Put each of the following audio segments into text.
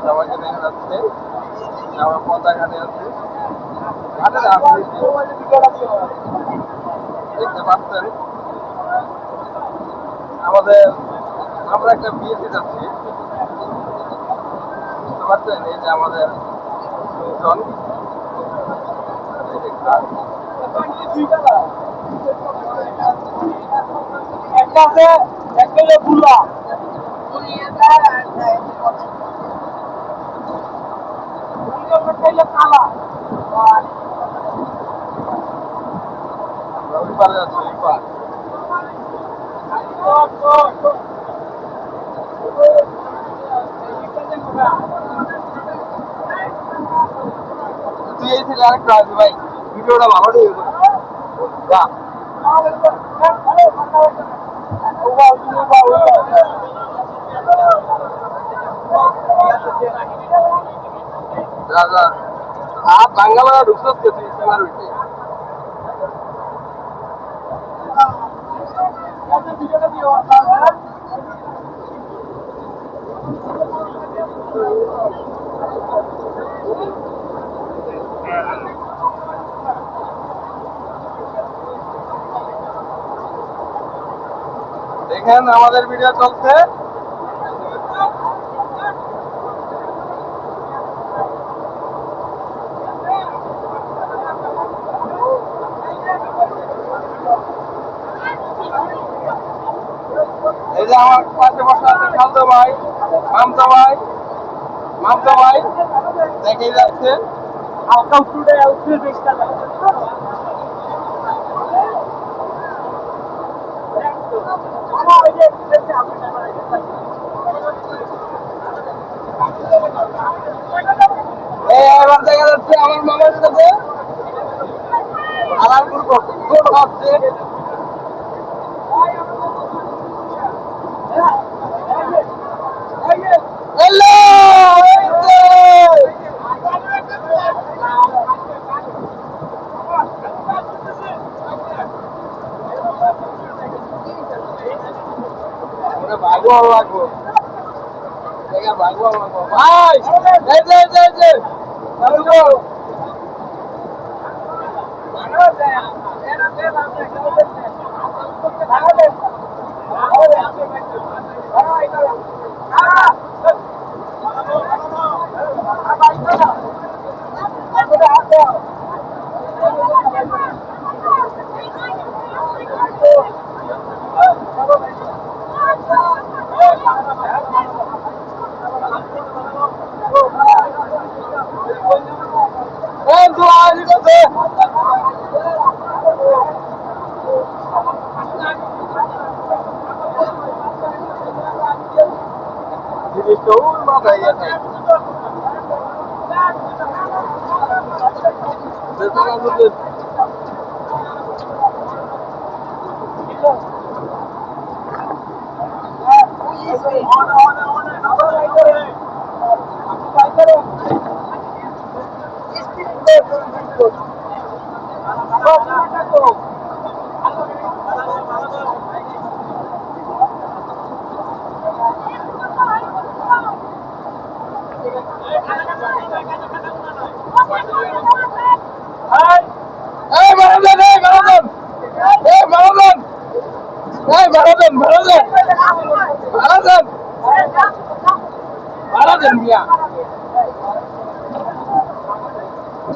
সবাইকে দেখা যাচ্ছে আমরা পদ্মা ঘাটে আছি। দেখতে পাচ্ছেন আমাদের আমরা একটা বিয়েতে যাচ্ছি, বুঝতে পারছেন? এই যে আমাদের দুজন একটা আছে, একটা বুলা রবিবার যাচ্ছি রবিবার। তুই এই থেকে আরেকটা আসবি ভাই, ভিডিওটা ভালো নেই যা যা যা আর বাংলা ঢুকছ তুই সেনার উঠে। দেখেন আমাদের ভিডিও চলছে। এই যে আমার পাশে বসে আছে খালতো ভাই, মামতো ভাই, মামতো ভাই দেখেই যাচ্ছে। হালকা উঠে উঠে চেষ্টা এবার দেখা যাচ্ছে আমার মামার সাথে আলালপুর হচ্ছে। ভাগো লাগবো ভাগো লাগবো ভাই, এই যে এই যে মাথায় গেছে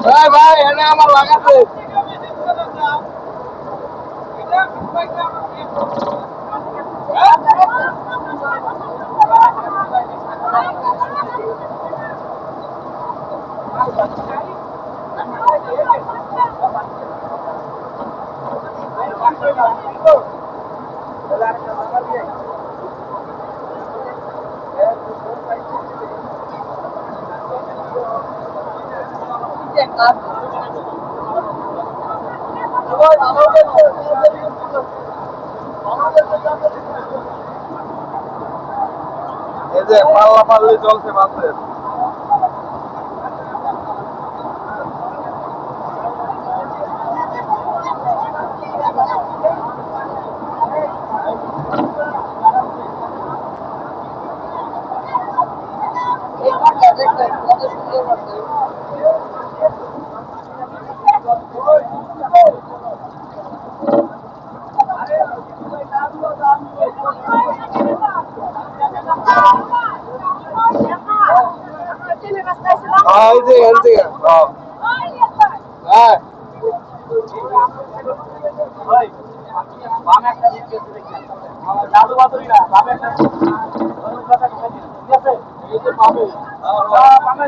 ভাই ভাই এনে আমার লাগাতে এই যে পাল্লা পাল্লি চলছে মাছের। এই যে এখান থেকে হ্যাঁ দাদু বাদুরিরা বামে একটা ঠিক আছে এই যে বামে বামে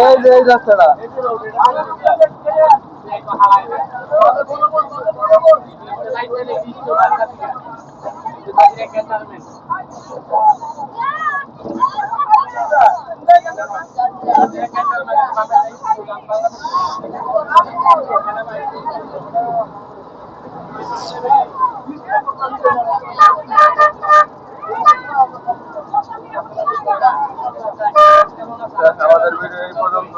এই যে এই রাস্তাটা আমাদের ভিডিও এই পর্যন্ত